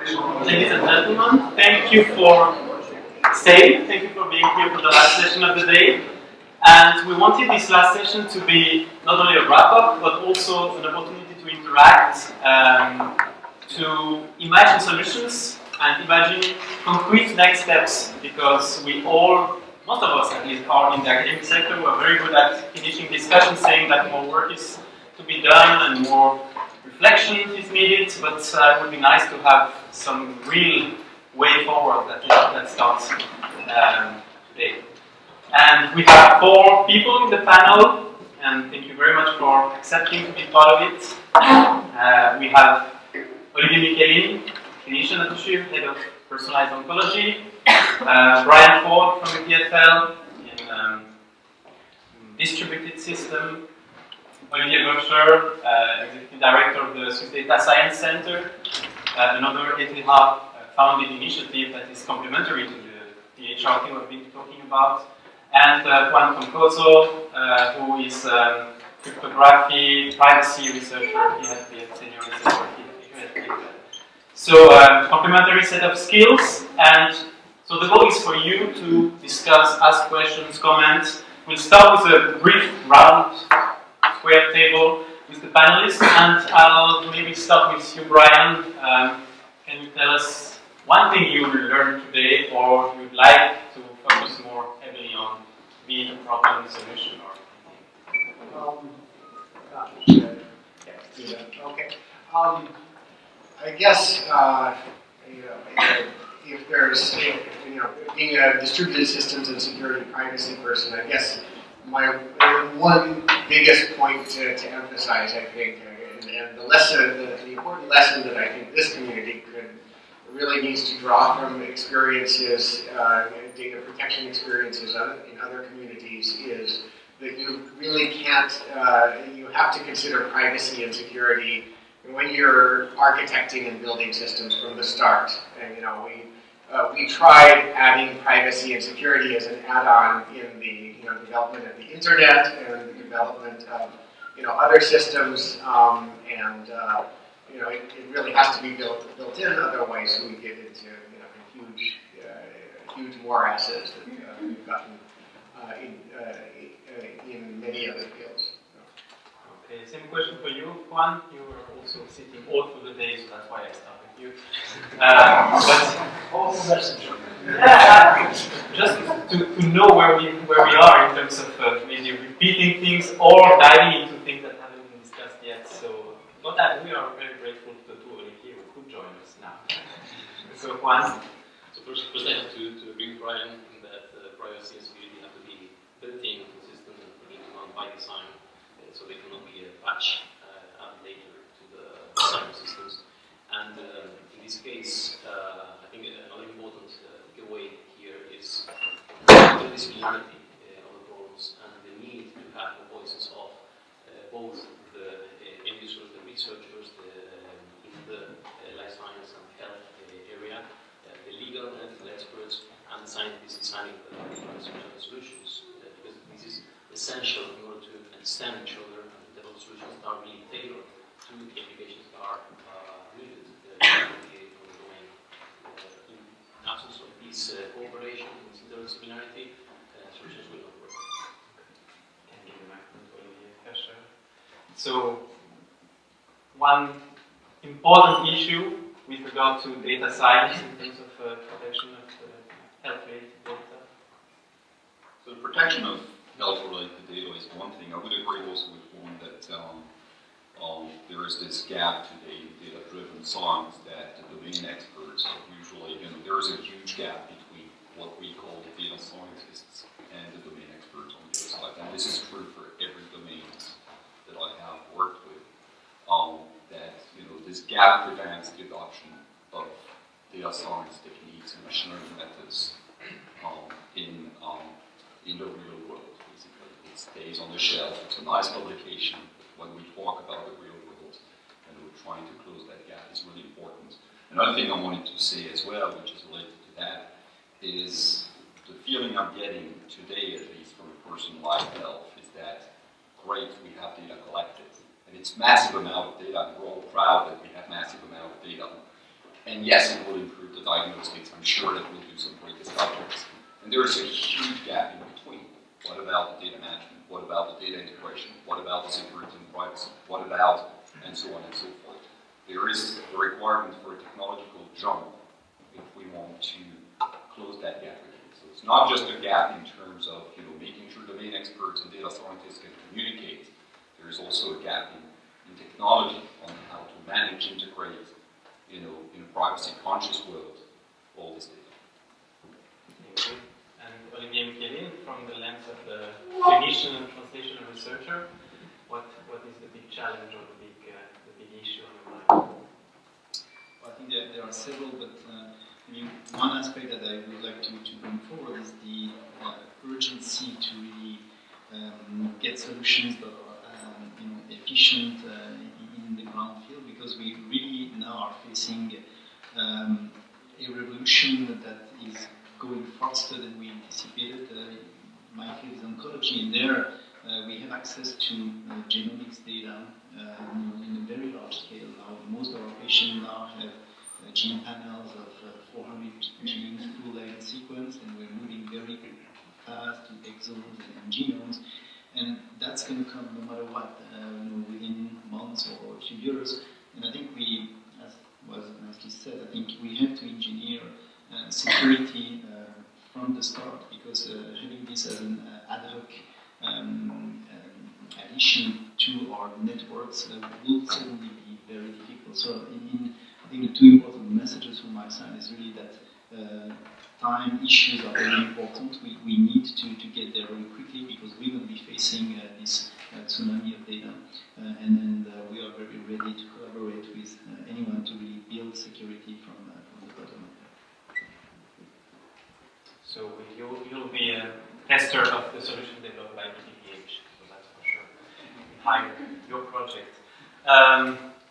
Ladies and gentlemen, thank you for staying. Thank you for being here for the last session of the day. And we wanted this last session to be not only a wrap-up, but also an opportunity to interact, to imagine solutions and imagine concrete next steps, because we all, most of us at least, are in the academic sector. We're very good at finishing discussions, saying that more work is to be done and more reflection is needed, but it would be nice to have some real way forward that starts today. And we have 4 people in the panel, and thank you very much for accepting to be part of it. We have Olivier Michaelin, clinician at USHIR, head of personalized oncology, Brian Ford from the PFL in distributed system, Olivier Goscher, Executive Director of the Swiss Data Science Center, another ETH founded initiative that is complementary to the PHRT we've been talking about, and Juan Concoso, who is cryptography, privacy researcher. He has been senior researcher here at PFL. So, complementary set of skills, and so the goal is for you to discuss, ask questions, comment. We'll start with a brief round square table with the panelists, and I'll maybe start with you, Brian. Can you tell us one thing you learned today, or you'd like to focus more heavily on, be it a problem, solution, or anything? Okay. I guess if there's, being a distributed systems and security privacy person, I guess my one biggest point to emphasize, I think, and the lesson, the important lesson that I think this community really needs to draw from experiences, data protection experiences in other communities, is that you really can't, you have to consider privacy and security when you're architecting and building systems from the start. And we tried adding privacy and security as an add-on in the development of the internet and the development of other systems, it really has to be built in. Otherwise, we get into huge morasses that we've gotten in many other fields. Okay, same question for you, Juan. You were also sitting all through the day, so that's why I started with you. Just to know where we are in terms of maybe repeating things or diving into things that haven't been discussed yet. So, for that, we are very grateful to Olivier who could join us now. So, Juan. So first I have to agree with Brian that privacy and security have to be built in, consistent, and predictable by design, so they cannot be a patch added later to the design systems. And in this case, I think another important takeaway here is interdisciplinarity of the problems and the need to have the voices of both the end users, the researchers, in the life science and health area, the legal and ethical experts, and the scientists designing the solutions, because this is essential in order to understand each other and develop solutions that are really tailored to the applications that are needed in the domain. In absence of this cooperation, this interdisciplinarity, solutions will not work. Can you give the microphone to Olivier? Yeah, sure. So, one important issue with regard to data science in terms of protection of health-related data. So the protection of health-related data is one thing. I would agree also with one that there is this gap today in data-driven science that the domain experts are usually, there is a huge gap between what we call the data scientists and the domain experts on the other side. And this is true for every domain that I have worked with. That this gap prevents the adoption of data science techniques and machine learning methods in the real world. Basically, it stays on the shelf. It's a nice publication, but when we talk about the real world and we're trying to close that gap, is really important. Another thing I wanted to say as well, which is related to that, is the feeling I'm getting today, at least from a person like health, is that great, we have data collected. And it's massive amount of data, and we're all proud that we have massive amount of data. And yes, it will improve the diagnostics. I'm sure it will do some great discoveries. And there is a huge gap in between. What about the data management? What about the data integration? What about the security and privacy? What about, and so on and so forth. There is a requirement for a technological jump if we want to close that gap. So it's not just a gap in terms of making sure domain experts and data scientists can communicate. There is also a gap in technology on how to manage, integrate, in a privacy-conscious world, all this data. Thank you. And Olivier Michelin, from the lens of the clinician and translational researcher, what is the big challenge or the big issue on your mind? Well, I think there are several, but one aspect that I would like to bring forward is the urgency to really get solutions that are efficient in the ground field, because we really now are facing a revolution that is going faster than we anticipated. My field is oncology, and there we have access to genomics data in a very large scale now. Most of our patients now have gene panels of 400 genes, full-length sequence, and we're moving very fast to exomes and genomes, and that's going to come no matter what, within months or a few years. And I think we, as was nicely said, I think we have to engineer security from the start, because having this as an ad hoc addition to our networks will certainly be very difficult. So I think the two important messages from my side is really that time issues are very important. We need to get there very quickly, because we're going to be facing this tsunami of data, and then we are very ready to collaborate with anyone to really build security from the bottom up. So you'll be a tester of the solution developed by BPPH, so that's for sure behind your project.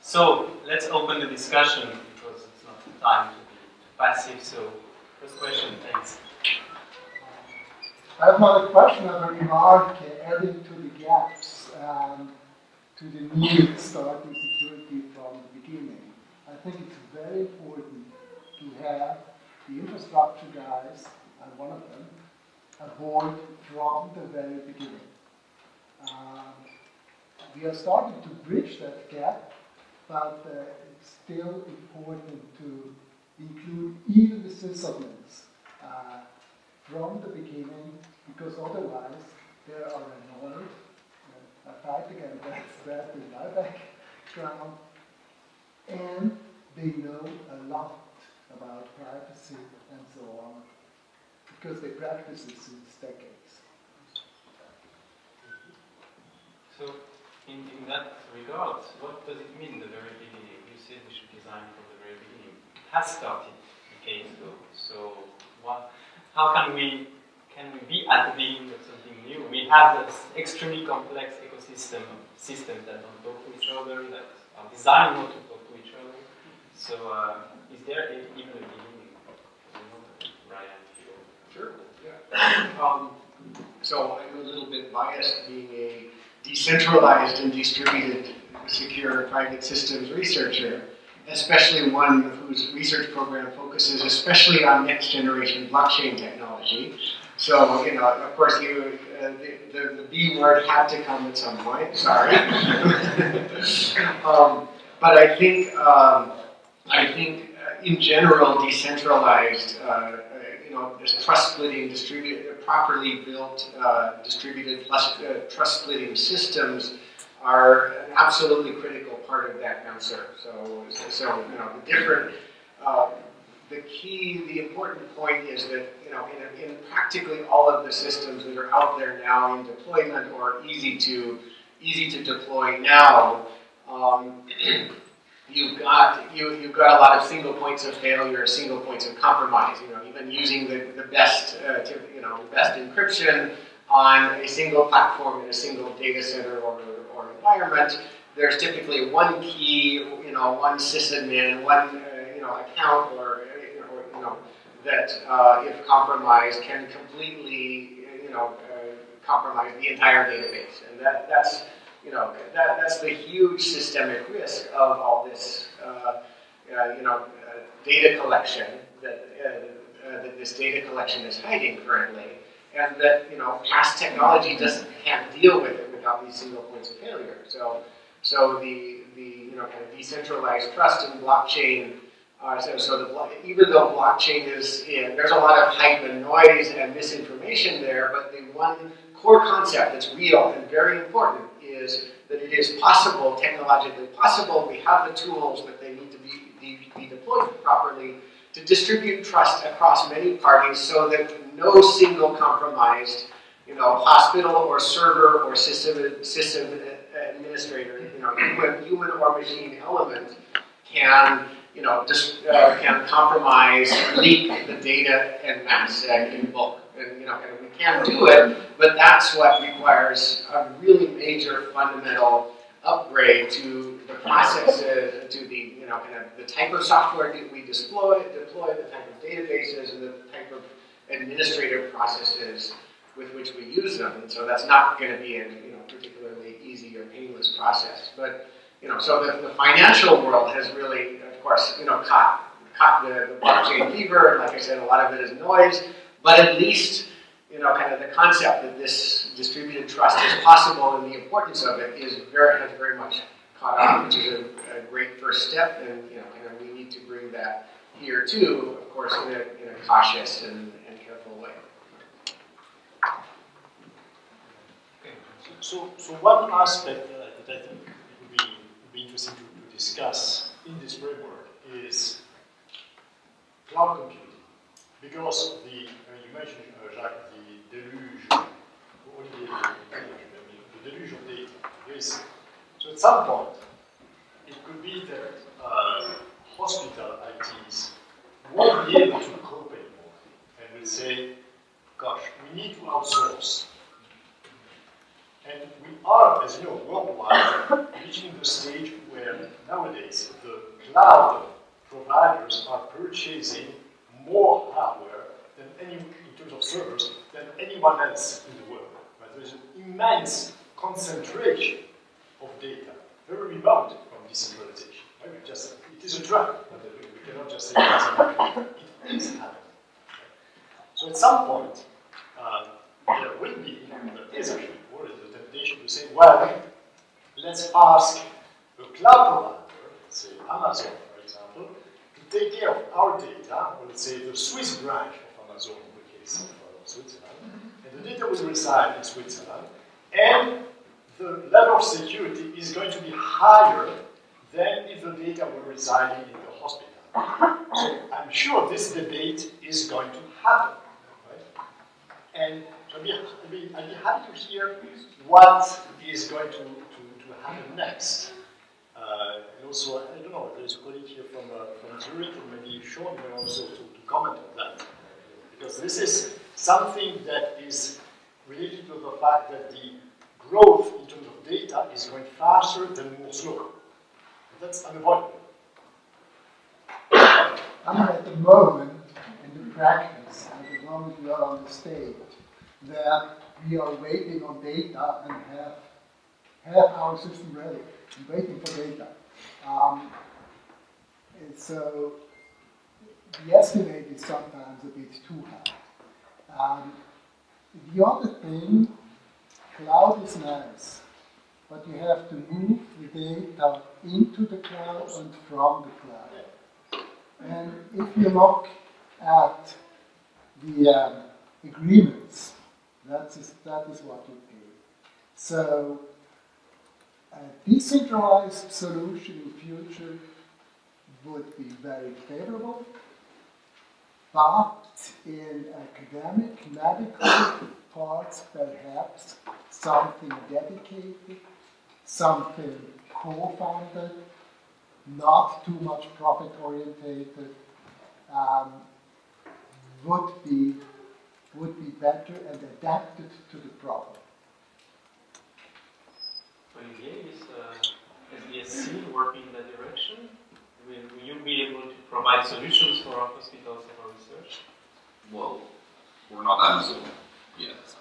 So let's open the discussion, because it's not the time to be passive. So first question, thanks. I have not a question, I have a remark adding to the gaps and to the need of starting security from the beginning. I think it's very important to have the infrastructure guys, and one of them, aboard from the very beginning. We are starting to bridge that gap, but it's still important to include even the sysadmins from the beginning, because otherwise they are annoyed. I fight against that in my background, and they know a lot about privacy and so on, because they practice it since decades. So, in that regard, what does it mean, the very beginning? You said we should design from the very beginning. It has started decades ago. So, how can we be at the beginning of something new? We have this extremely complex ecosystem of systems that don't talk to each other, that are designed not to talk to each other. So, is there even a beginning? Ryan, sure. Yeah. So I'm a little bit biased, being a decentralized and distributed secure private systems researcher, especially one whose research program focuses especially on next generation blockchain technology. So, of course, the B word had to come at some point, sorry. But I think in general, decentralized, this trust-splitting, properly built, distributed trust-splitting systems are an absolutely critical part of that answer. So the important point is that, in practically all of the systems that are out there now in deployment or easy to deploy now, you've got a lot of single points of failure, single points of compromise. Even using the best best encryption on a single platform in a single data center or environment, there's typically one key, one sysadmin, one account, or that if compromised can completely compromise the entire database, and that's the huge systemic risk of all this data collection that this data collection is hiding currently, and that past technology can't deal with it without these single points of failure. So the kind of decentralized trust in blockchain. Even though blockchain there's a lot of hype and noise and misinformation there, but the one core concept that's real and very important is that it is possible, technologically possible. We have the tools, but they need to be deployed properly to distribute trust across many parties, so that no single compromised, hospital or server or system administrator, human or machine element can can compromise, leak the data en masse in bulk. And we can do it, but that's what requires a really major fundamental upgrade to the processes, to the the type of software that we deploy, the type of databases, and the type of administrative processes with which we use them. And so that's not going to be a particularly easy or painless process. But so the financial world has really, of course, caught the blockchain fever. And like I said, a lot of it is noise. But at least, kind of the concept that this distributed trust is possible and the importance of it has very much caught on, which is a great first step. And we need to bring that here too, of course, in a cautious and careful way. So one aspect that I think would be interesting to discuss in this framework is cloud computing. Because you mentioned, Jacques, the deluge, the deluge of data. So at some point, it could be that hospital ITs won't be able to cope anymore and will say, gosh, we need to outsource. And we are, as you know, worldwide, reaching the stage where nowadays the cloud providers are purchasing more hardware in terms of servers than anyone else in the world. Right? There is an immense concentration of data, very remote from decentralization. Right? It is a drug. We cannot just say it doesn't happen. It is happening. So at some point, there will be, there is actually the temptation to say, well, let's ask the cloud provider, let's say Amazon, for example, to take care of our data, or let's say the Swiss branch of Amazon in the case of Switzerland, and the data will reside in Switzerland, and the level of security is going to be higher than if the data were residing in the hospital. So I'm sure this debate is going to happen. Right? And so I'd be happy to hear what is going to happen next. And also, I don't know, there's a colleague here from Zurich, and maybe Sean may also to comment on that. Because this is something that is related to the fact that the growth in terms of data is going faster than more slower. That's unavoidable. At the moment, in the practice, at the moment we are on the stage, that we are waiting on data and have our system ready and waiting for data. And so the estimate is sometimes a bit too high. The other thing, cloud is nice, but you have to move the data into the cloud and from the cloud. And if you look at the agreements, that is what you pay. So a decentralized solution in future would be very favorable, but in academic, medical parts, perhaps something dedicated, something co-funded, not too much profit-orientated, would be better and adapted to the problem. Olivier, is SDSC working in that direction? Will you be able to provide solutions for our hospitals and our research? Well, we're not Amazon yet.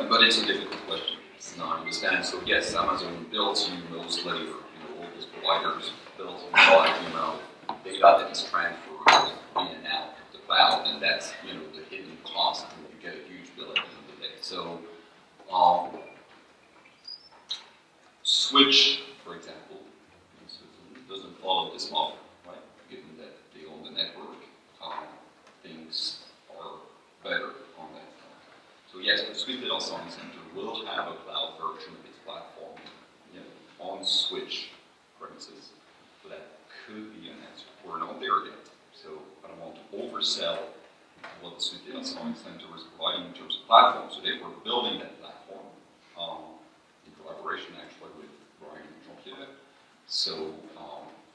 But it's a difficult question. I understand. So yes, Amazon builds you mostly all this providers built on, data that is transferred in and out of the cloud, and that's, the hidden cost, and you get a huge bill at the end of the day. So, Switch, for example, doesn't follow this model, right? Given that they own the network, things are better on that front. So yes, the Swiss Data Science Center will have a cloud version of its platform, on Switch premises. So that could be an answer. We're not there yet, so I don't want to oversell what the Swiss Data Science Center is providing in terms of platform. So they were building that platform in collaboration actually with Brian and Jean-Pierre. So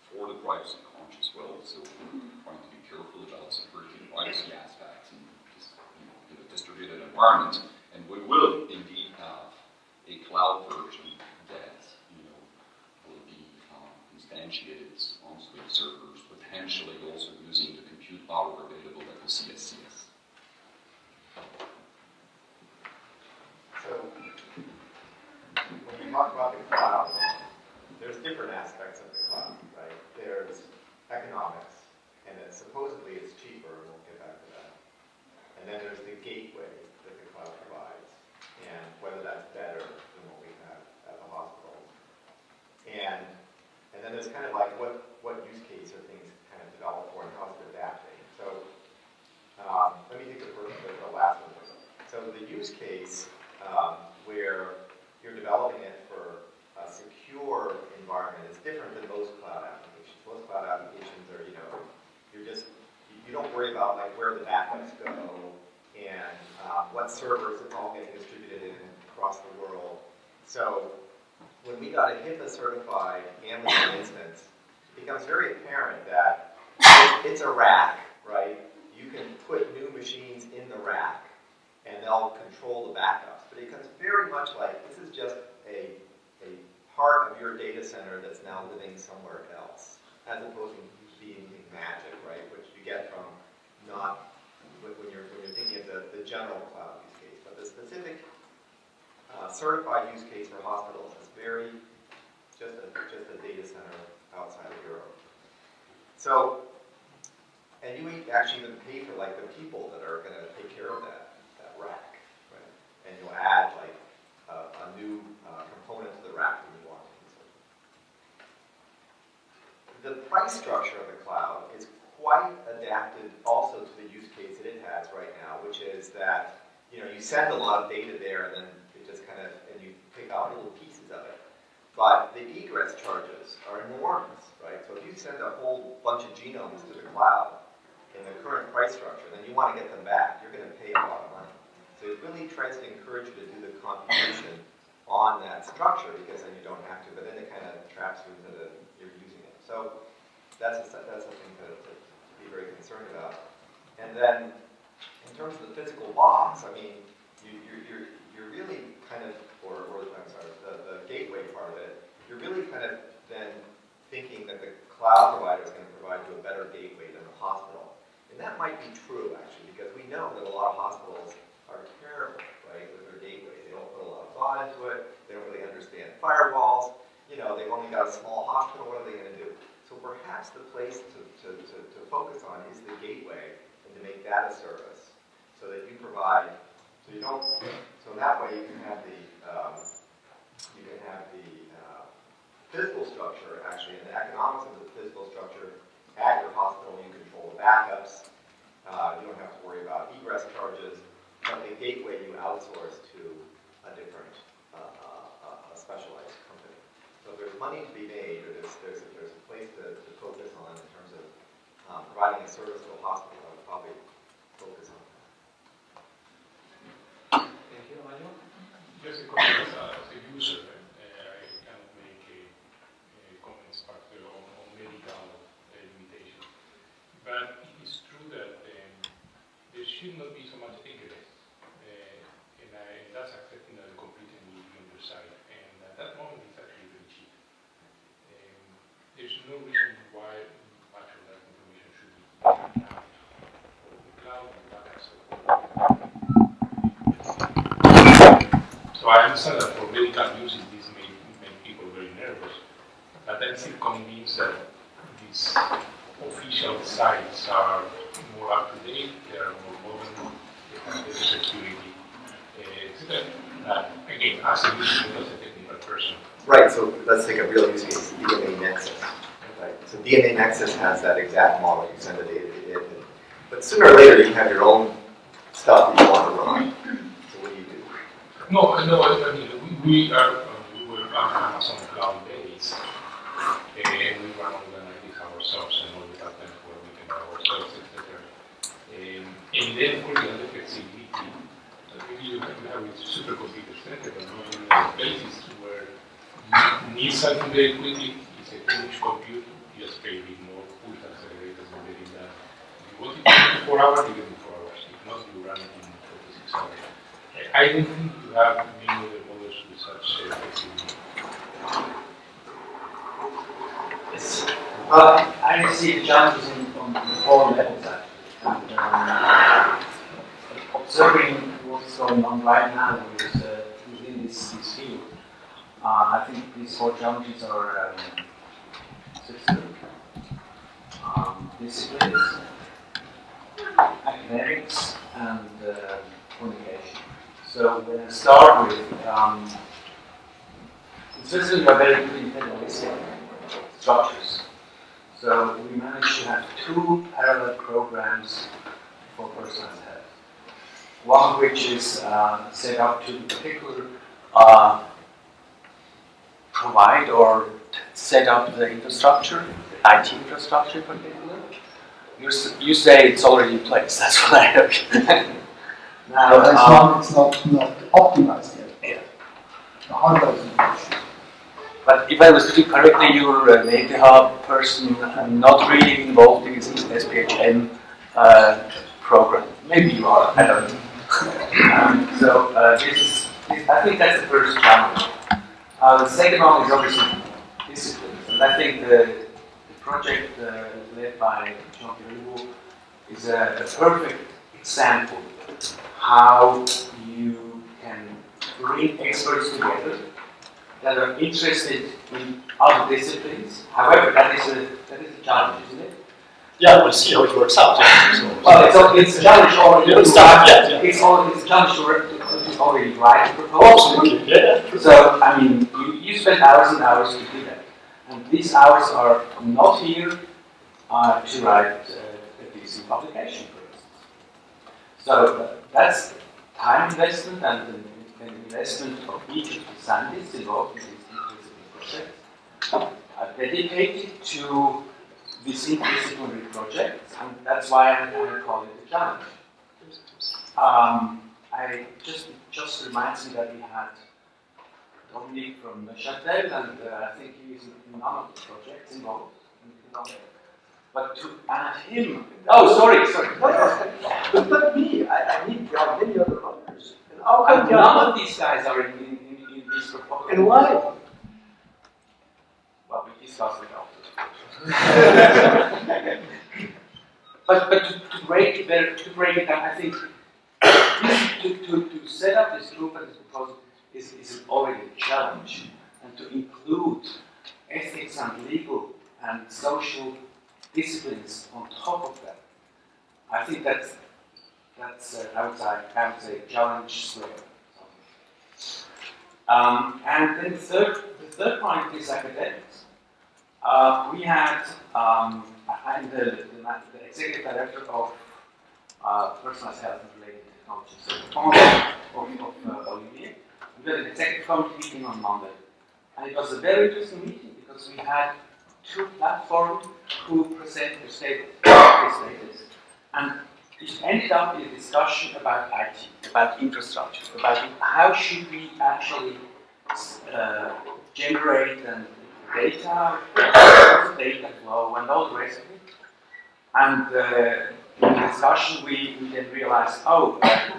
for the privacy conscious world, so we're trying to be careful about security and privacy aspects in this distributed environment. And we will indeed have a cloud version that will be instantiated on Switch servers, potentially also using the compute power available at the CSCS. So when we talk about the cloud, there's different aspects of the cloud, right? There's economics, and supposedly it's cheaper, and we'll get back to that. And then there's the gateway that the cloud provides, and whether that's better than what we have at the hospitals. And then there's kind of like what use case are things kind of developed for, and how it's adapting. So let me take the last one. So the use case where you're developing it for a secure environment is different than most cloud applications. Most cloud applications are, you don't worry about like where the backups go and what servers it's all getting distributed in across the world. So when we got a HIPAA certified Amazon instance, it becomes very apparent that it's a rack, right? You can put new machines in the rack and they'll control the backups. But it becomes very much like this is just a part of your data center that's now living somewhere else, as opposed to being magic, right? Which you get from not when you're thinking of the general cloud use case, but the specific certified use case for hospitals is very just a data center outside of Europe. So, and you actually even pay for like the people that are going to take care of that rack, right? And you'll add like a new component to the rack when you want to use it. The price structure of the cloud is quite adapted also to the use case that it has right now, which is that you send a lot of data there and then it just kind of, and you pick out little pieces of it. But the egress charges are enormous, right? So if you send a whole bunch of genomes to the cloud in the current price structure, then you want to get them back, you're going to pay a lot of money. So it really tries to encourage you to do the computation on that structure because then you don't have to, but then it kind of traps you into you're using it. So that's something to be very concerned about. And then in terms of the physical box, I mean, you're really kind of, the gateway part of it, you're really kind of then thinking that the cloud provider is going to provide you a better gateway than the hospital. And that might be true, actually, because we know that a lot of hospitals are terrible, right, with their gateway. They don't put a lot of thought into it. They don't really understand firewalls. They've only got a small hospital. What are they going to do? So perhaps the place to focus on is the gateway and to make that a service so that you provide, so in that way you can have the physical structure actually, and the economics of the physical structure at your hospital. You control the backups. You don't have to worry about egress charges. But the gateway you outsource to a different, a specialized company. So if there's money to be made, or there's a place to focus on in terms of providing a service to a hospital, I would probably focus on that. Thank you, Emmanuel. Just a comment as a user, I can make comments particularly on medical limitations. But it is true that there should not be so much egress, and that's accepting that the computing will be on your side. And at that moment, it's actually very cheap. There's no reason why much of that information should be out of the cloud and backups. So I understand that for medical uses, this may make people very nervous. But but I'm still convinced that these official sites are more up to date, they are more modern, they have better security, etc. Again, as a user, not as a technical person. Right, so let's take a real use case, DNA Nexus. Right? So DNA Nexus has that exact model. You send the data to it, but sooner or later you have your own stuff that you want to run. So what do you do? No, I mean, we are on Amazon cloud based, and we run all the analytics ourselves, and all the patterns where we can ourselves, etc. And then for the other flexibility, maybe you have a supercomputer center, but not on a basis where you need something very quickly. It's a huge compute, you just pay a bit more, put accelerators and getting that. If you want it in 4 hours, you get it in 4 hours. If not, you run it in 46 hours. I don't think you have many other models with such flexibility. Yes. I see the challenges on all levels actually. And, observing what's going on right now within this field, I think these 4 challenges are system, disciplines, academics, and communication. So when I start with, in Switzerland we are very good in federalistic structures. So we managed to have 2 parallel programs for personalized health. One of which is set up to particular provide or set up the infrastructure, the IT infrastructure in particular. You say it's already in place, that's what I heard. Now, it's not optimized yet. Yeah. The hardware is an issue. But if I understood you correctly, you're a data hub person and not really involved in this SPHN program. Maybe you are, I don't know. So I think that's the first challenge. The second one is obviously disciplines. And I think the project led by Jean Pierre is a perfect example how you can bring experts together that are interested in other disciplines. However, that is a challenge, isn't it? Yeah, we'll see how it works out. Well, it's a challenge already. It's a challenge to already write a proposal. Absolutely, yeah. So, I mean, you spend hours and hours to do that. And these hours are not here to write a decent publication, for instance. So, that's time investment and the investment of each of the scientists involved in these projects are dedicated to these interdisciplinary projects, and that's why I call it a challenge. I just reminds me that we had Dominique from Neuchâtel, and I think he is in none of the projects involved. But to add him, sorry. But me, I need many other others. And none of these guys are in this proposal. And why? Well, we discussed it after. But to break it down, I think to set up this group and this proposal is already a challenge, and to include ethics and legal and social disciplines on top of that, I think that's I would say challenge squared. And then the third point is academics. We had I'm the executive director of personalized health and related technologies. So of Olivier. We had an executive committee meeting on Monday, and it was a very interesting meeting because we had 2 platforms who presented their status, and it ended up in a discussion about IT, about infrastructure, about how should we actually generate data flow, and all the rest of it. And in the discussion, we then realized,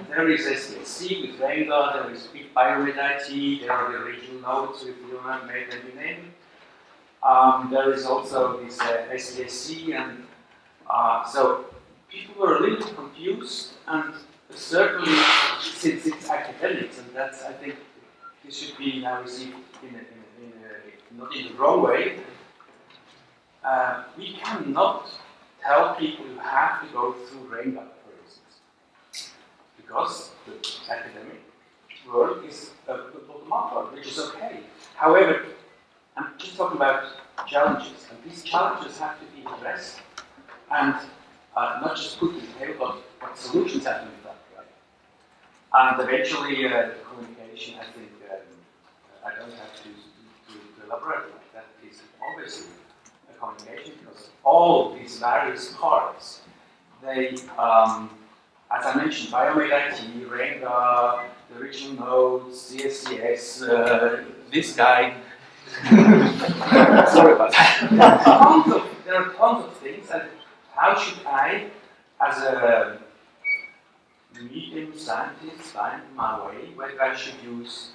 there is SPHC with Venga, there is Biomed IT, there are the regional nodes with Leonard, Med, and you name it. There is also this SPHC, and so people were a little confused, and certainly since it's academics, and that's, I think, this should be now received not in the wrong way. we cannot tell people you have to go through RAINGA, for instance, because the academic world is a bottom-up world, which is okay. However, I'm just talking about challenges, and these challenges have to be addressed, and not just put in the table, but solutions have to be found, right? And eventually, the communication, I think, I don't have to elaborate on that. Is obviously a communication, because all these various parts, they, as I mentioned, Biomed IT, RAINGA, the regional nodes, CSCS, this guy. Sorry about that. There are tons of things, and how should I, as a medium scientist, find my way, whether I should use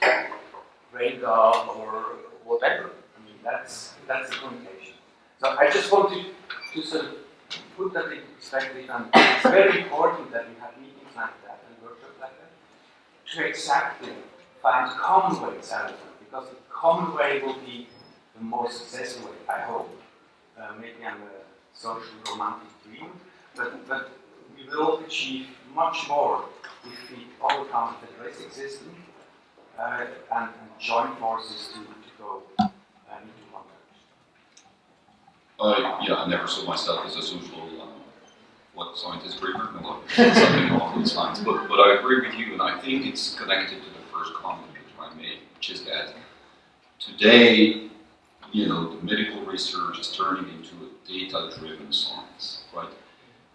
RAINGA or whatever? I mean, that's the communication. So I just want to sort of put that in perspective, and it's very important that we have meetings like that and workshops like that to exactly find common ways out of it, because the common way will be the more successful way, I hope. Maybe I'm a social romantic dream, but we will achieve much more if we overcome the federalistic system and join forces to go into one direction. Yeah, I never saw myself as a social, what scientist dreamer, no, something along those lines. But I agree with you, and I think it's connected to the first comment which I made, which is that today, you know, the medical research is turning into a data-driven science, right?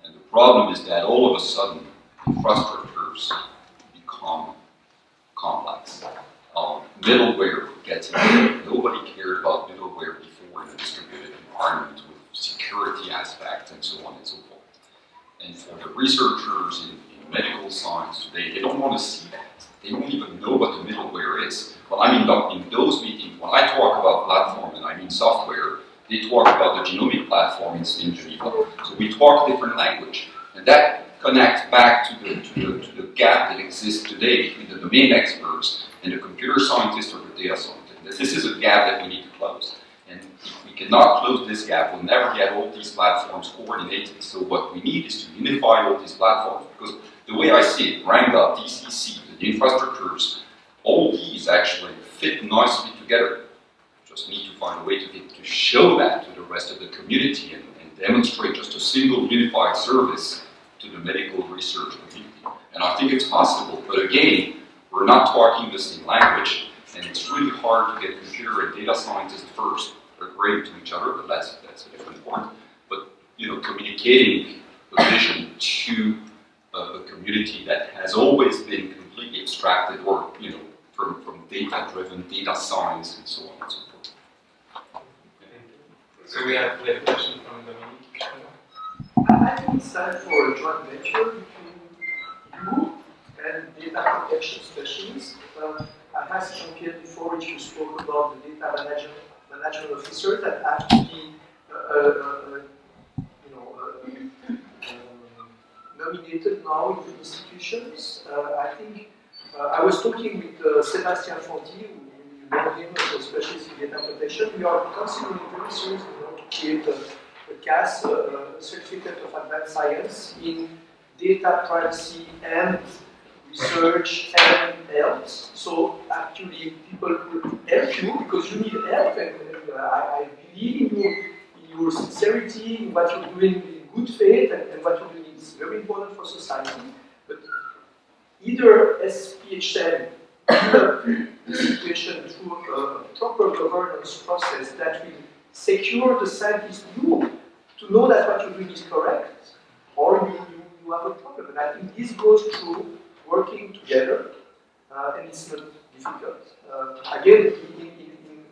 And the problem is that all of a sudden, infrastructures become complex. Middleware gets in. Nobody cared about middleware before in a distributed environment with security aspects and so on and so forth. And for the researchers in medical science today, they don't want to see that. They don't even know what the middleware is. Well, I mean, in those meetings, when I talk about platform, and I mean software, they talk about the genomic platform in Geneva. So we talk different language. And that connects back to the gap that exists today between the domain experts and the computer scientists or the data scientists. This is a gap that we need to close. And if we cannot close this gap, we'll never get all these platforms coordinated. So what we need is to unify all these platforms. Because the way I see it, RAINGA, DCC, the infrastructures, all these actually fit nicely together. Just need to find a way to show that to the rest of the community and demonstrate just a single unified service to the medical research community. And I think it's possible, but again, we're not talking the same language, and it's really hard to get computer and data scientists first agreeing to each other, but that's a different point. But, you know, communicating a vision to a community that has always been completely abstracted or, you know, from data-driven data science and so on and so forth. So we have a question from Dominique. I think it's time for a joint venture between you and data protection specialists. I asked Jean-Pierre before if you spoke about the data management officer that have to be nominated now in the institutions. I think I was talking with Sébastien Fondy, you know him as a specialist in data protection. We are considering very seriously to create a CAS, a Certificate of Advanced Science, in data privacy and research and health. So actually people could help you because you need help, and I believe in your sincerity, in what you're doing in good faith, and what you're doing is very important for society. But either SPHN develop the situation through a proper governance process that will secure the scientist you to know that what you're doing is correct, or you have a problem. And I think this goes through working together, and it's not difficult. Again, in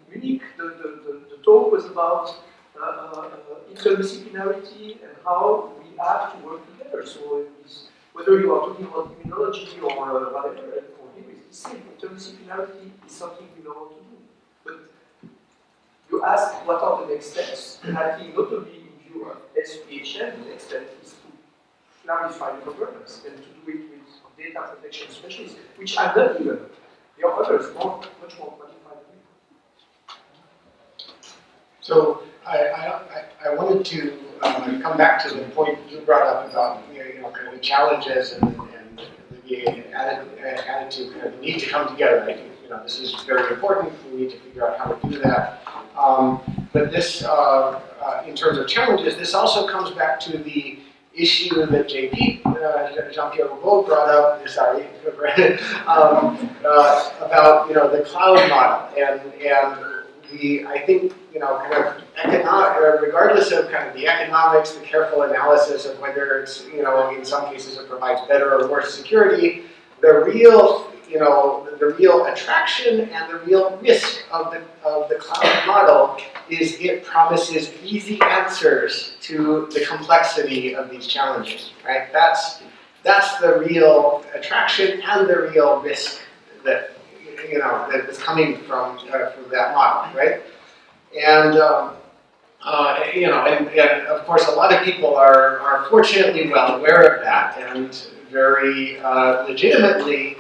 Munich, the talk was about interdisciplinarity and how we have to work together. So whether you are talking about immunology or whatever, for him it's the same. Interdisciplinarity is something we know how to do. But you ask what are the next steps, and I think not only in view of SPHN, the next step is to clarify the governance and to do it with data protection specialists, which are not even. There are others much more qualified people. So I wanted to come back to the point you brought up about kind of the challenges and the attitude, kind of the need to come together. I think this is very important. We need to figure out how to do that. But this, in terms of challenges, this also comes back to the issue that JP, Jean-Pierre Roubaud brought up, sorry, about the cloud model, and I think kind of regardless of kind of the economics, the careful analysis of whether it's in some cases it provides better or worse security, the real the real attraction and the real risk of the cloud model is it promises easy answers to the complexity of these challenges, right? That's the real attraction and the real risk that that is coming from that model, right? And and of course a lot of people are fortunately well aware of that and very legitimately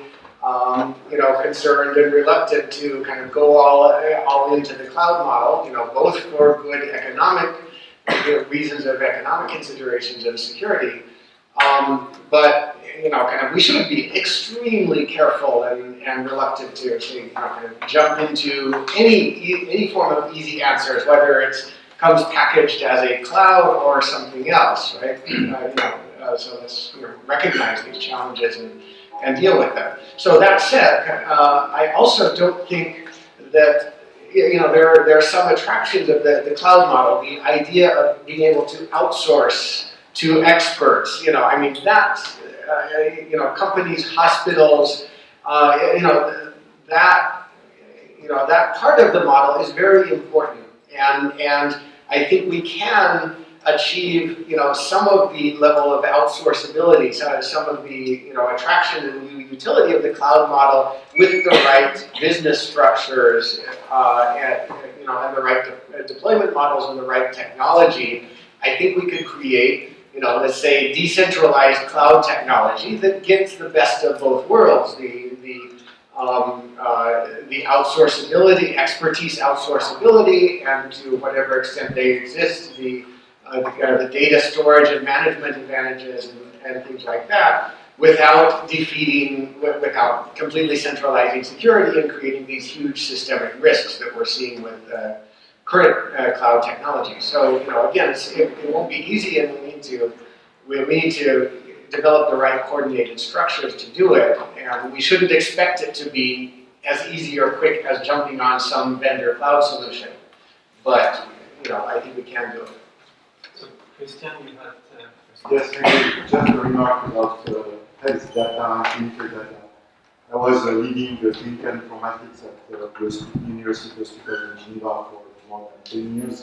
concerned and reluctant to kind of go all into the cloud model, both for good economic reasons of economic considerations and security, but kind of we should be extremely careful and reluctant to actually kind of jump into any form of easy answers, whether it comes packaged as a cloud or something else, right? So let's recognize these challenges and deal with them. So that said, I also don't think that there are some attractions of the cloud model. The idea of being able to outsource to experts. I mean that's companies, hospitals. That part of the model is very important, and I think we can achieve, some of the level of outsourceability, some of the, attraction and utility of the cloud model with the right business structures, and the right deployment models and the right technology. I think we could create, let's say, decentralized cloud technology that gets the best of both worlds: the outsourceability, expertise outsourceability, and to whatever extent they exist, the data storage and management advantages and things like that, without without completely centralizing security and creating these huge systemic risks that we're seeing with current cloud technology. So, again, it won't be easy, and we need to develop the right coordinated structures to do it, and we shouldn't expect it to be as easy or quick as jumping on some vendor cloud solution. But, I think we can do it. Christian, you had... Yes, thank you. Just a remark about health data and clinical data. I was leading the clinical informatics at the University Hospital in Geneva for more than 10 years.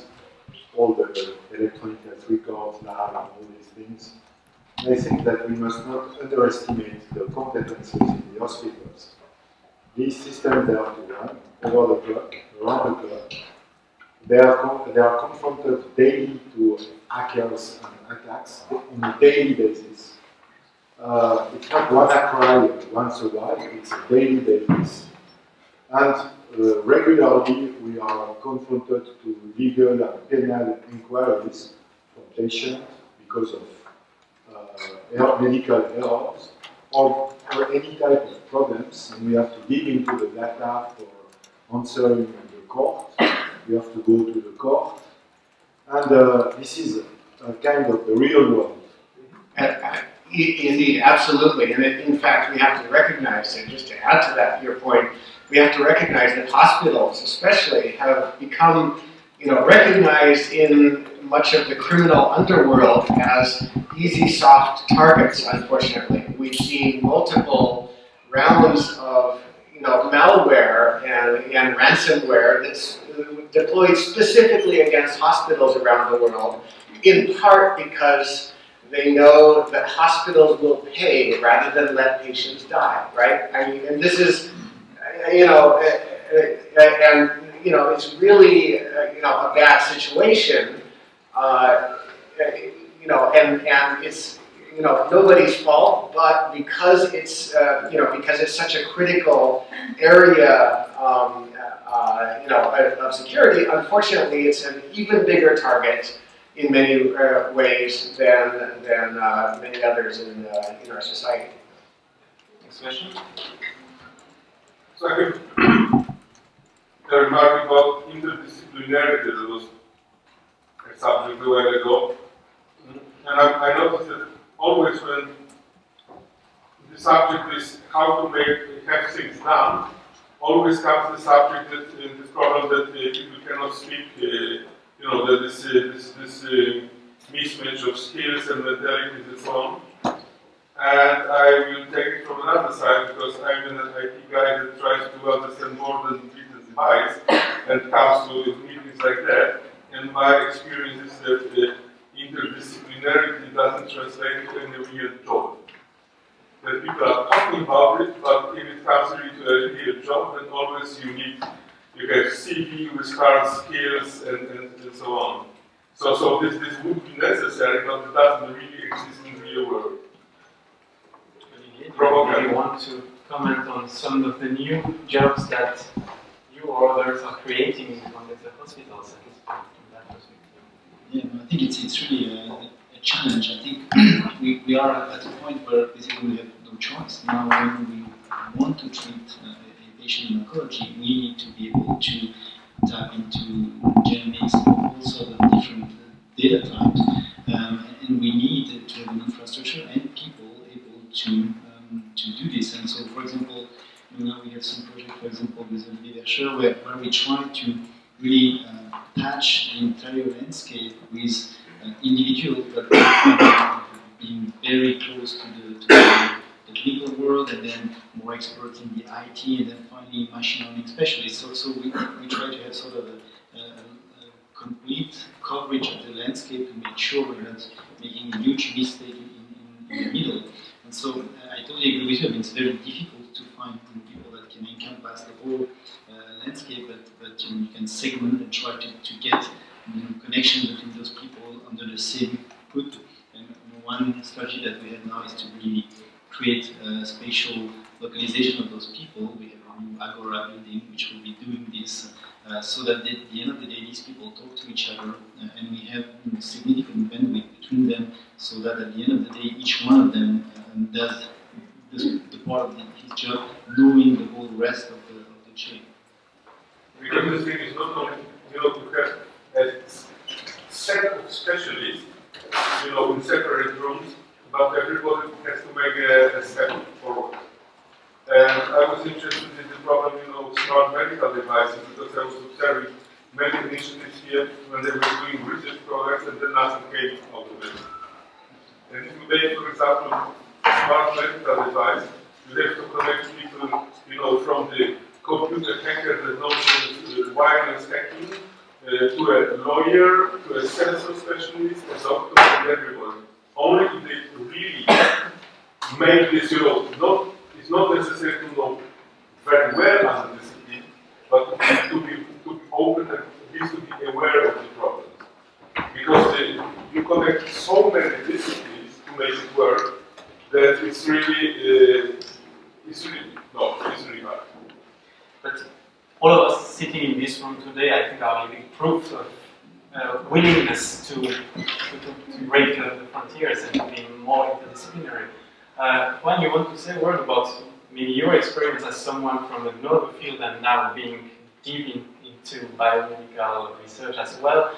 All the electronic health records, lab, and all these things. And I think that we must not underestimate the competences in the hospitals. These systems, they have to run over the clock, around the clock. They are confronted daily to hackers and attacks on a daily basis. It's not one cry once a while, it's a daily basis. And regularly we are confronted to legal and penal inquiries from patients because of medical errors or any type of problems, and we have to dig into the data for answering in the court. We have to go to the court, and this is kind of the real world. Indeed, absolutely. And in fact, we have to recognize, and just to add to that, your point, we have to recognize that hospitals especially have become, recognized in much of the criminal underworld as easy, soft targets, unfortunately. We've seen multiple rounds of malware and ransomware that's deployed specifically against hospitals around the world, in part because they know that hospitals will pay rather than let patients die, right? I mean, and this is, it's really, a bad situation, and it's, nobody's fault, but because it's because it's such a critical area of security, unfortunately, it's an even bigger target in many ways than many others in our society. Next question. So I have a remark about interdisciplinarity that was a subject a while ago. And I noticed that always when the subject is how to have things done, always comes the subject that this problem that people cannot speak, that this mismatch of skills and mentalities and so on. And I will take it from another side because I'm an IT guy that tries to understand more than business advice and comes to meetings like that. And my experience is that interdisciplinarity doesn't translate to any real job. That people are talking about it, but if it comes really to a real job, then always you have CV with hard skills and so on. So this would be necessary, but it doesn't really exist in the real world. Do you want to comment on some of the new jobs that you or others are creating on the hospitals at this point from that perspective? Yeah, I think it's really a challenge. I think we are at a point where basically we have no choice. Now when we want to treat a patient in oncology, we need to be able to tap into genomics and all sorts of different data types. And we need to have an infrastructure and people able to do this. And so, for example, now we have some project, for example, with PHRT, where we try to really patch the entire landscape with individuals that being very close to the clinical world, and then more expert in the IT, and then finally machine learning specialists. So we try to have sort of a complete coverage of the landscape to make sure we're not making a huge mistake in the middle. And so I totally agree with you. I mean, it's very difficult to find people that can encompass the whole landscape, but you can segment and try to get connection between those people under the same hood. And one strategy that we have now is to really create spatial localization of those people. We have a new Agora building which will be doing this so that at the end of the day these people talk to each other and we have significant bandwidth between them, so that at the end of the day each one of them does the part of his job knowing the whole rest of the chain. Because the thing is not only, to have a set of specialists, in separate rooms, but everybody has to make a step forward. And I was interested in the problem, of smart medical devices, because I was observing many initiatives here when they were doing research projects and then nothing came out of it. And if you make, for example, a smart medical device, you have to connect people, from the computer hacker that knows wireless hacking, to a lawyer, to a sensor specialist, a doctor, and everybody. Only if they really make this, it's not necessary to know very well as a discipline, but to be open and at least to be aware of the problems. Because you connect so many disciplines to make it work that it's really hard. But all of us sitting in this room today, I think, are living proof of willingness to break the frontiers and to be more interdisciplinary. Juan, you want to say a word about maybe your experience as someone from another field and now being deep into biomedical research as well?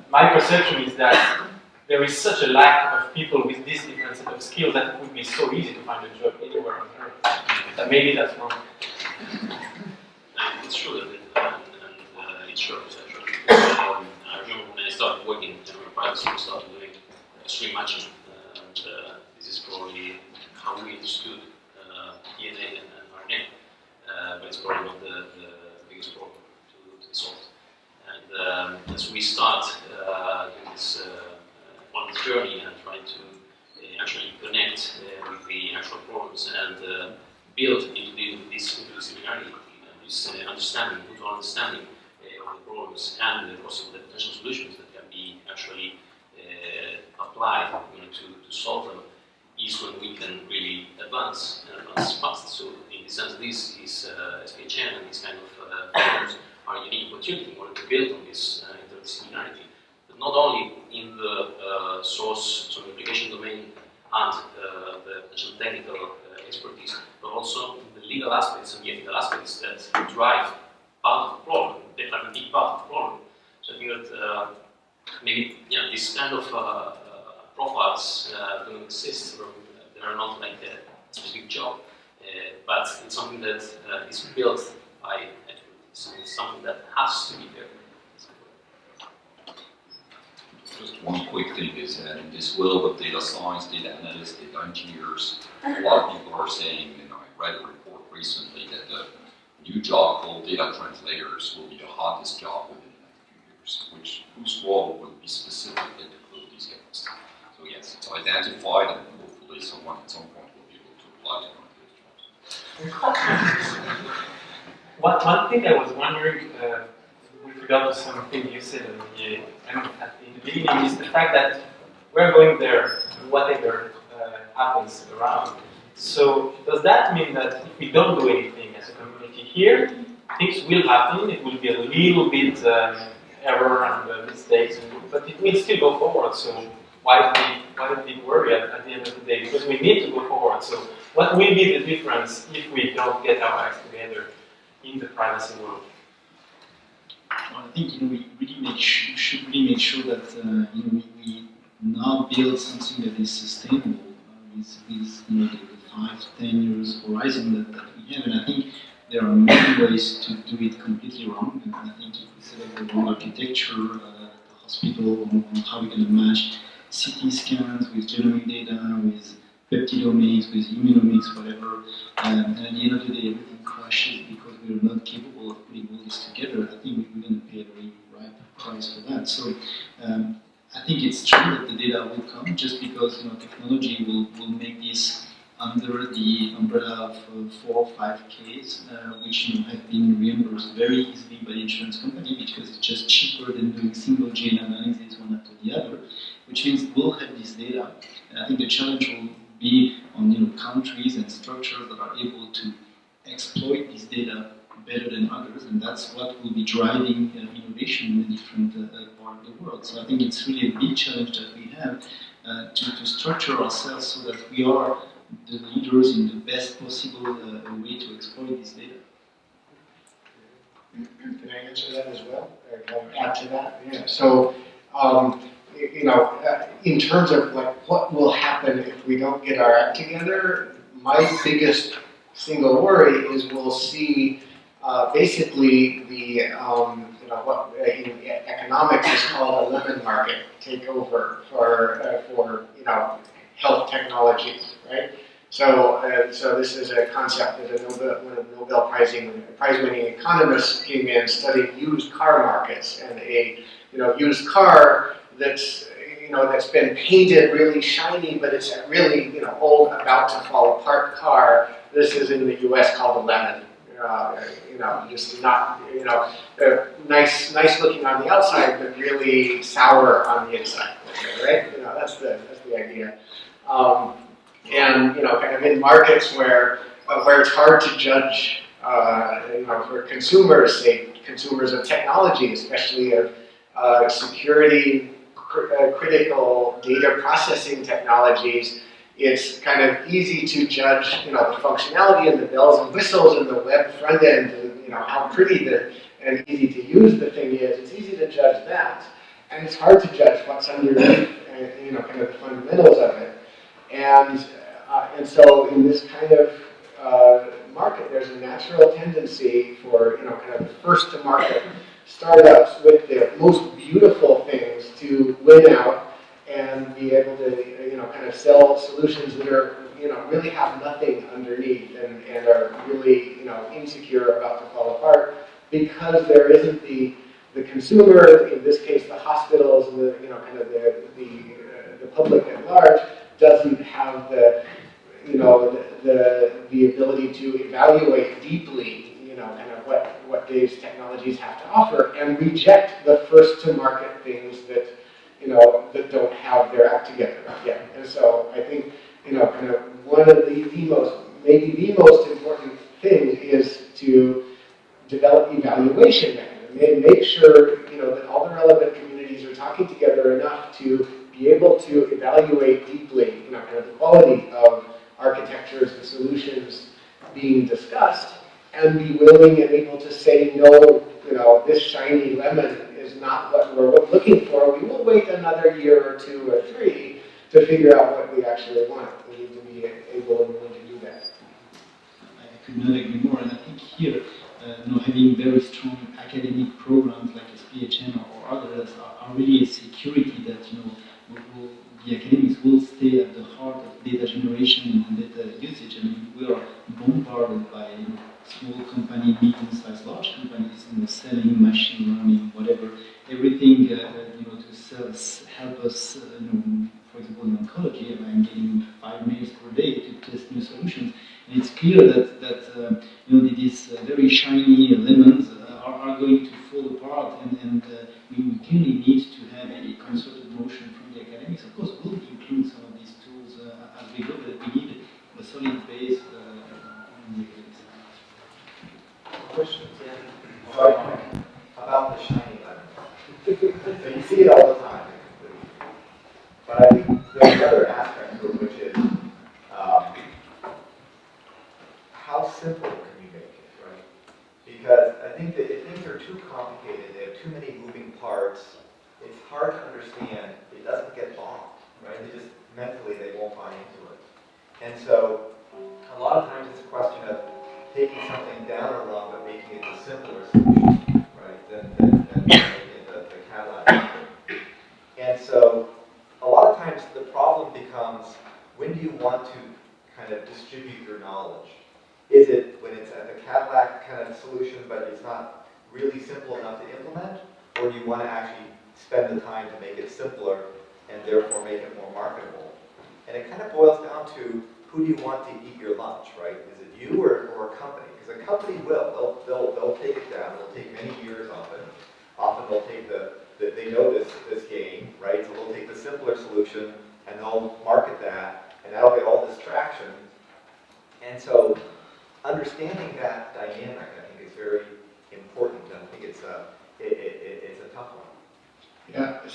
My perception is that there is such a lack of people with this different set of skills that it would be so easy to find a job anywhere on earth. Maybe that's wrong. It's true that it shows actually. I remember when I started working in private school, I started doing stream matching. This is probably how we understood DNA and RNA, but it's probably not the biggest problem to be solved. And as we start doing this on the journey and trying to actually connect with the actual problems and build into this interdisciplinarity, this understanding, mutual understanding of the problems and the possible potential solutions that can be actually applied to solve them. resource, so the application domain and the potential technical expertise, but also the legal aspects and the ethical aspects that drive part of the problem, they are a big part of the problem. So I think that maybe this kind of profiles don't exist, or they are not like a specific job, but it's something that is built by expertise, and it's something that has to be there. Just one quick thing is that in this world of data science, data analysts, data engineers, a lot of people are saying, I read a report recently that the new job called data translators will be the hottest job within the next few years, whose role will be specifically to fill these gaps. So yes, it's identified, and hopefully someone at some point will be able to apply to one of those jobs. One thing I was wondering, with regard to something you said in the beginning, is the fact that we're going there, whatever happens around. So does that mean that if we don't do anything as a community here, things will happen, it will be a little bit error and mistakes, but it will still go forward, so why do we worry at the end of the day? Because we need to go forward, so what will be the difference if we don't get our acts together in the privacy world? Well, I think we really should really make sure that we now build something that is sustainable with the 5-10 years horizon that we have, and I think there are many ways to do it completely wrong. And I think if we select the wrong architecture, the hospital, on how we're going to match CT scans with genomic data, with peptidomics, with immunomics, whatever, and at the end of the day, everything crashes because we're not capable of putting all this together. I think we're going to pay a very ripe price for that. So I think it's true that the data will come just because technology will make this under the umbrella of 4 or 5 Ks, which have been reimbursed very easily by the insurance company because it's just cheaper than doing single gene analysis one after the other, which means we'll have this data. And I think the challenge will be on countries and structures that are able to exploit this data better than others, and that's what will be driving innovation in the different part of the world. So I think it's really a big challenge that we have to structure ourselves so that we are the leaders in the best possible way to exploit this data. Can I answer that as well? Or can I add to that? Yeah. So, in terms of what will happen if we don't get our act together, my biggest single worry is we'll see basically the what in economics is called a lemon market take over for health technologies, right? So this is a concept that one of the Nobel Prize-winning economists came in studying used car markets, and a used car that's been painted really shiny, but it's a really old, about to fall apart car. This is in the U.S. called a lemon. Just not nice looking on the outside, but really sour on the inside, right? That's the idea. And kind of in markets where it's hard to judge, for consumers, say consumers of technology, especially of security critical data processing technologies, it's kind of easy to judge, the functionality and the bells and whistles and the web front end, and how pretty and easy to use the thing is. It's easy to judge that, and it's hard to judge what's underneath, kind of the fundamentals of it. And so in this kind of market, there's a natural tendency for kind of the first to market startups with the most beautiful things to win out and be able to kind of sell solutions that are really have nothing underneath and are really insecure, about to fall apart, because there isn't the consumer, in this case the hospitals and the kind of the public at large, doesn't have the ability to evaluate deeply kind of what these technologies have to offer, and reject the first to market things that that don't have their act together yet. And so I think kind of one of the most important thing is to develop evaluation mechanisms and make sure that all the relevant communities are talking together enough to be able to evaluate deeply, kind of the quality of architectures and solutions being discussed, and be willing and able to say, no, this shiny lemon is not what we're looking for. We will wait another year or 2 or 3 to figure out what we actually want. We need to be able and willing to do that. I could not agree more, and I think here, having very strong academic programs like SPHN or others are really a security that the academics will stay at the heart of data generation and data usage. I mean, we are bombarded by small companies, medium-sized, large companies, selling machine learning, whatever, everything, to help us, for example, in oncology, I'm getting 5 minutes per day to test new solutions. And it's clear that these very shiny lemons are going to fall apart, and we clearly need to have a concerted motion from the academics. Of course, we'll include some of these tools as we go, but we need a solid base on the academics. Questions? Sorry, about the shiny lemon. So you see it all the time. But I think there's another aspect to it, which is how simple can you make it, right? Because I think that if things are too complicated, they have too many moving parts, it's hard to understand. It doesn't get bombed, right? They just mentally they won't buy into it. And so a lot of times it's a question of taking something down a rung but making it a simpler solution, right? Than making it the Cadillac. And so a lot of times the problem becomes, when do you want to kind of distribute your knowledge? Is it when it's a Cadillac kind of solution, but it's not really simple enough to implement? Or do you want to actually spend the time to make it simpler and therefore make it more marketable? And it kind of boils down to, who do you want to eat your lunch, right? Is it you or a company? Because a company will. They'll take it down. It'll take many years often. Often they'll take they know this game, right? So they'll take the simpler solution and they'll market that, and that'll get all this traction. And so understanding that dynamic, I think, is very important, and I think it's a tough one. Yeah,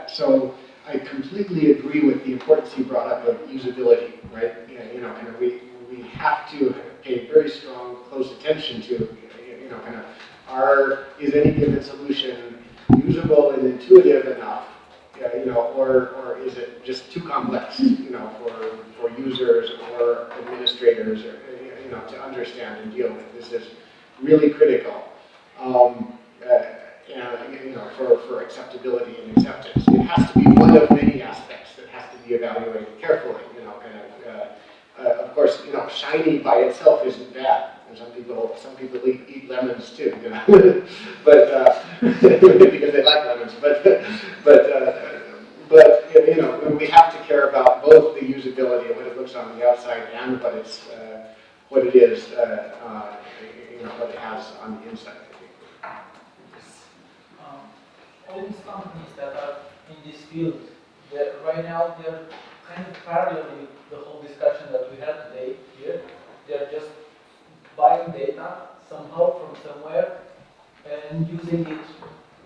so I completely agree with the importance you brought up of usability, right? And we have to pay very strong, close attention to, is any given solution usable and intuitive enough, or is it just too complex, for users or administrators, or, to understand and deal with. This is really critical. For acceptability and acceptance. It has to be one of many aspects that has to be evaluated carefully. Of course, shiny by itself isn't bad. And some people eat lemons too, but because they like lemons. But we have to care about both the usability of what it looks on the outside and what it is, what it has on the inside. All these companies that are in this field, right now they're kind of parallel with the whole discussion that we had today here. They're just buying data somehow from somewhere and using it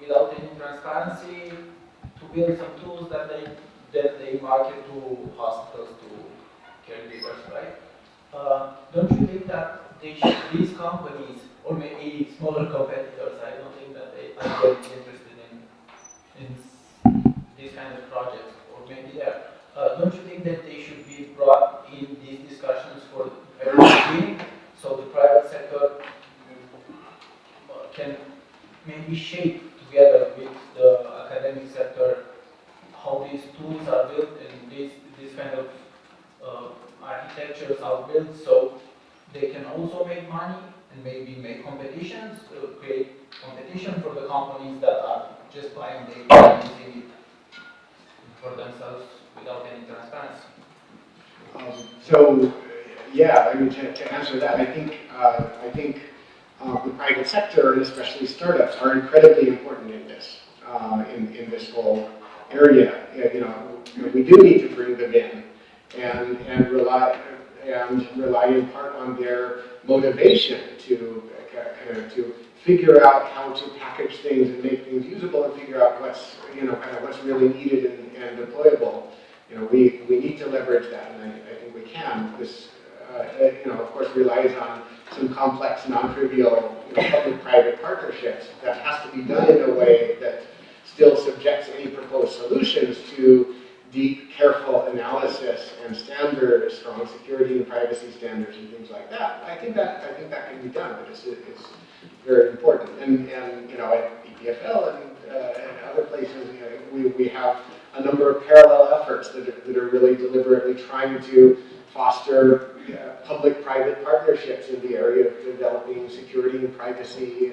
without any transparency to build some tools that they market to hospitals, to caregivers, right? Don't you think that these companies, or maybe smaller competitors, I don't think that they are very interested in these kind of projects, or maybe there. Don't you think that they should be brought in these discussions for the very beginning, so the private sector can maybe shape together with the academic sector how these tools are built and these kind of architectures are built, so they can also make money and maybe make competitions, create competition for the companies that are just buying data and using it for themselves without any transparency. To answer that, I think the private sector, and especially startups, are incredibly important in this whole area. We do need to bring them in and rely in part on their motivation to figure out how to package things and make things usable, and figure out what's really needed and deployable, we need to leverage that, and I think we can. This, of course, relies on some complex, non-trivial, public-private partnerships that has to be done in a way that still subjects any proposed solutions to deep, careful analysis and standards, strong security and privacy standards, and things like that. I think that can be done, but it's very important. And at EPFL and other places, we have a number of parallel efforts that are really deliberately trying to foster public-private partnerships in the area of developing security and privacy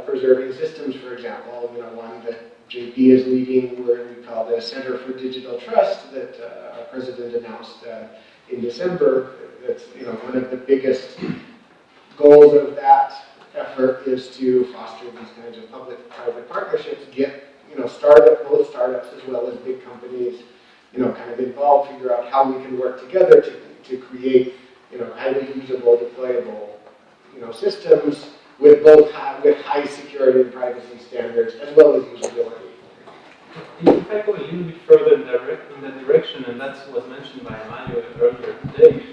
preserving systems, for example. One that JP is leading, where we call the Center for Digital Trust, that our president announced in December. That's one of the biggest goals of that effort is to foster these kinds of public-private partnerships, get both startups as well as big companies, kind of involved, figure out how we can work together to create, highly usable, deployable, systems with high security and privacy standards as well as usability. If I go a little bit further in that direction, and that was mentioned by Emmanuel earlier today,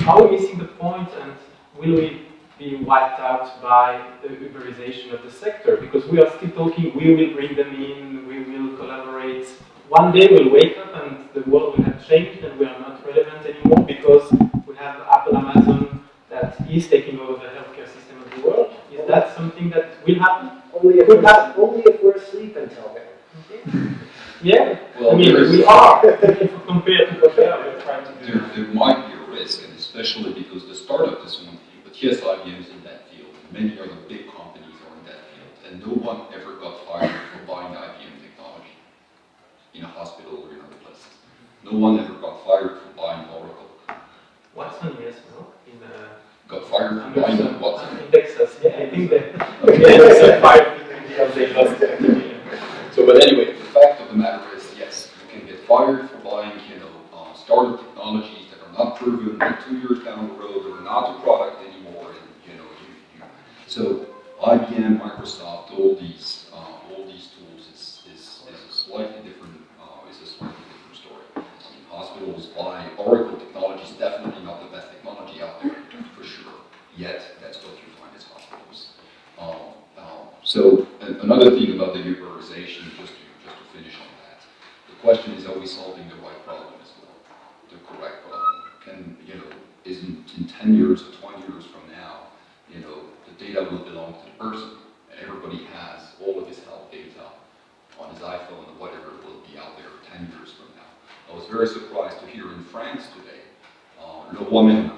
are we missing the point, and will we be wiped out by the Uberization of the sector? Because we are still talking, we will bring them in, we will collaborate. One day we'll wake up and the world will have changed and we are not relevant anymore because we have Apple, Amazon that is taking over the healthcare system of the world. Is that something that will happen? Only if we're asleep until then. Yeah, Well, we are. Compared to what we're trying to do. There might be a risk, and especially because the startup is one thing, but yes, IBM is in that field. Many other big companies are in that field, and no one ever got fired for buying IBM technology in a hospital or in other places. No one ever got fired for buying Oracle. Watson, yes, no? Got fired for buying Watson. In Texas, yeah, I think they fired because they lost it. So, but anyway, the fact of the matter is, yes, you can get fired for buying, startup technologies that are not proven, that 2 years down the road are not a product anymore, and so IBM, Microsoft, all these tools is a slightly different story. I mean, hospitals buy Oracle technologies, definitely not the best technology out there, for sure. Yet that's what you find as hospitals. So another thing about the Uberization, just to finish on that, the question is, are we solving the right problem as well, the correct problem? Isn't in 10 years or 20 years from now, the data will belong to the person, and everybody has all of his health data on his iPhone or whatever will be out there 10 years from now. I was very surprised to hear in France today, Le Roi Merlin,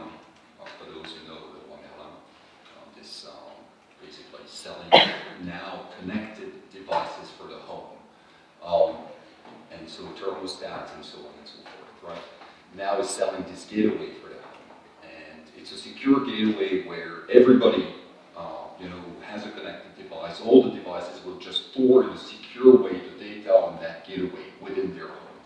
for those who know Le Roi Merlin, this basically selling now connected devices for the home, and so thermostats and so on and so forth, right? Now is selling this gateway for the home, and it's a secure gateway where everybody, has a connected device. All the devices will just store in a secure way the data on that gateway within their home,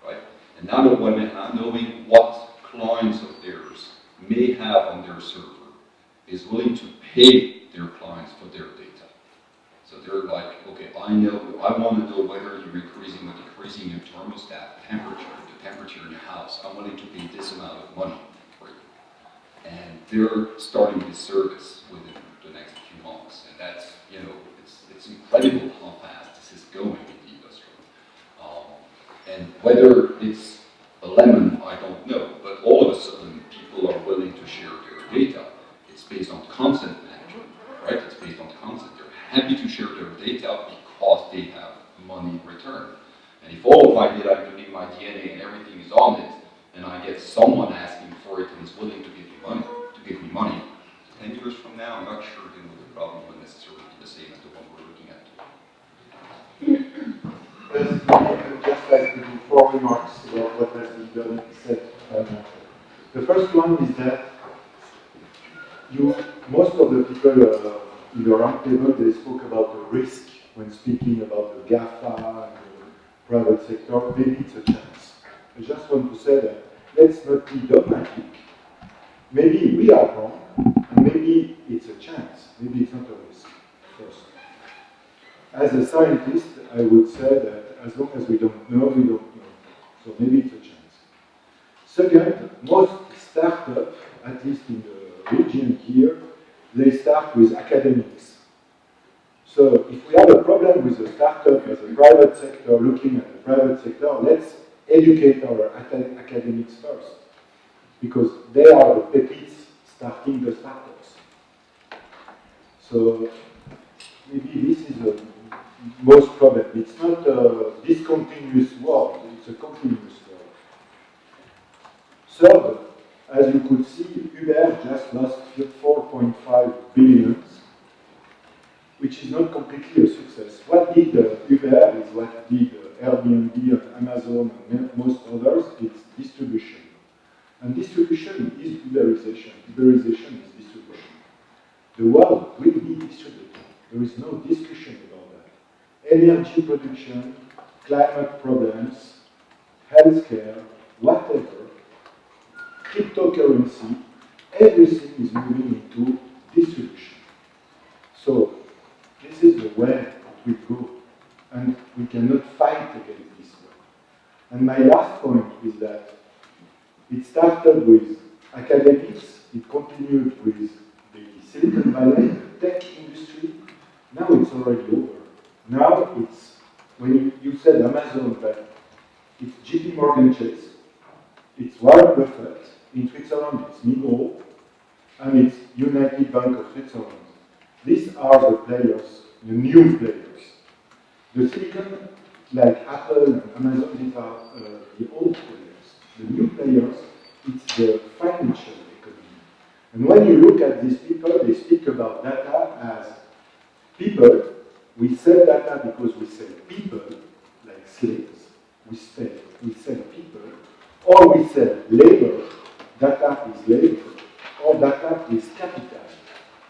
right? And now Le Roi Merlin, knowing what clients of theirs may have on their server, is willing to pay their clients for their data. So they're like, okay, I want to know whether you're increasing or decreasing your thermostat temperature, the temperature in your house. I'm willing to pay this amount of money for you. And they're starting this service within the next few months. And that's, it's incredible how fast this is going in the industry. And whether it's a lemon, I don't know. But all of a sudden, people are willing to share their data. It's based on consent management, right? It's based on consent. They're happy to share their data because they have money in return. And if all of my data, including my DNA and everything is on it, and I get someone asking for it and is willing to give me money, 10 years from now, I'm not sure the problem will necessarily be the same as the one we're looking at today. Just like to do 4 remarks about what has been done, said. The first one is that most of the people in the round table, they spoke about the risk when speaking about the GAFA and the private sector. Maybe it's a chance. I just want to say that let's not be dogmatic. Maybe we are wrong, and maybe it's a chance. Maybe it's not a risk. First, as a scientist, I would say that as long as we don't know, we don't know. So maybe it's a chance. Second, most startups, at least in the region here, they start with academics. So if we have a problem with a startup as a private sector, looking at the private sector, let's educate our academics first. Because they are the pepites starting the startups. So maybe this is the most problem. It's not a discontinuous world, it's a continuous world. Third, as you could see, Uber just lost 4.5 billion, which is not completely a success. What did Uber is what did Airbnb and Amazon and most others, it's distribution. And distribution is Uberization. Uberization is distribution. The world will be distributed. There is no discussion about that. Energy production, climate problems, healthcare, whatever, cryptocurrency, everything is moving into distribution. So this is the way it will go. And we cannot fight against this way. And my last point is that it started with academics, it continued with the Silicon Valley, the tech industry. Now it's already over. Now it's, when you said Amazon, but it's JP Morgan Chase, it's Warren Buffett, in Switzerland it's Migros, and it's United Bank of Switzerland. These are the players, the new players. The Silicon, like Apple and Amazon, these are the old players. The new players, it's the financial economy. And when you look at these people, they speak about data as people. We sell data because we sell people, like slaves. We sell people, or we sell labor. Data is labor, or data is capital.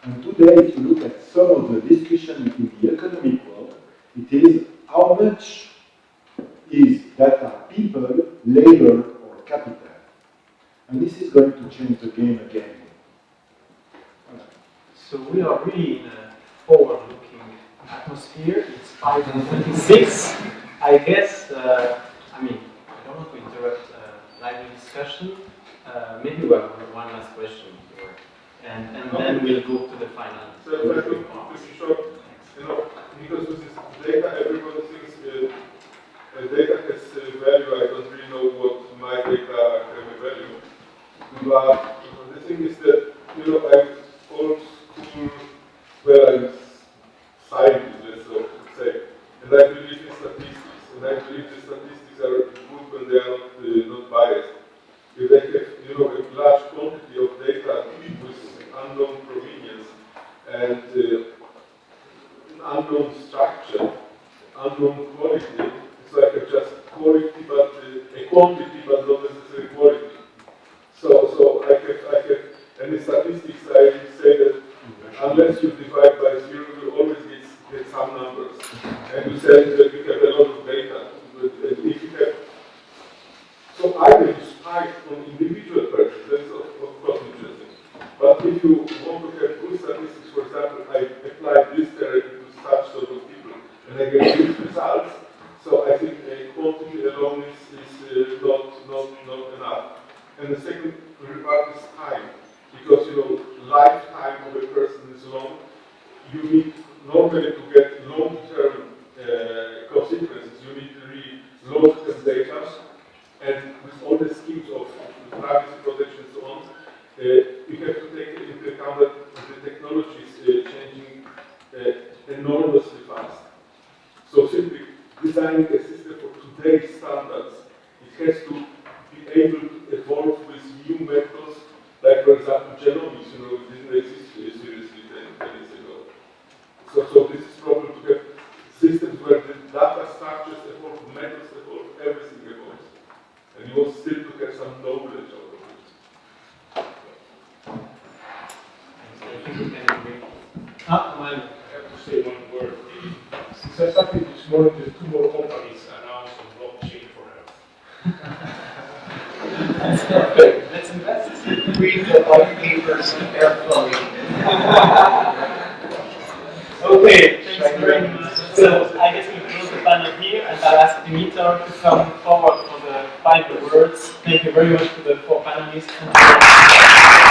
And today, if you look at some of the discussion in the economic world, it is how much is data people, labor, or capital. And this is going to change the game again. So we are really in a forward-looking atmosphere. It's 5:26. I guess, I mean, I don't want to interrupt lively discussion. Maybe we have one last question here. And then we'll go to the final. So I think pretty short, because with this data, everybody thinks data has value. I don't really know what my data have a value. But the thing is that, I'm old school, where I'm scientist, so to say, and I believe in statistics, and I believe the statistics are good when they are not biased. If they have, a large quantity of data with unknown provenience and unknown structure, unknown quality, it's like just quality, but a quantity, but not necessarily quality. So I have, and in statistics I say that unless you divide by zero, you always get some numbers. And you said that you have a lot of data. But if you have, so either you spike on individual persons, that's of course interesting. But if you want to have good statistics, for example, I apply this therapy to such sort of people, and I get these results. So I think quantity alone is not enough. And the second remark is time, because lifetime of a person is long. You need normally to get long-term consequences. You need really long-term data, and with all the schemes of privacy protection and so on, you have to take into account that the technology is changing enormously fast. So simply designing a system for today's standards, it has to be able to evolve with new methods, like for example genomics, didn't exist seriously 10 years ago. So this is problem to have systems where the data structures evolve, methods evolve, everything evolves. And you want still to have some knowledge out of it. I have to say one word. Since I started this morning, the two more companies announced on blockchain for health. That's perfect. Let's invest. Read the white papers carefully. Okay, thanks very much. So I guess we'll close the panel here, and I'll ask Mark to come forward for the final words. Thank you very much to the four panelists.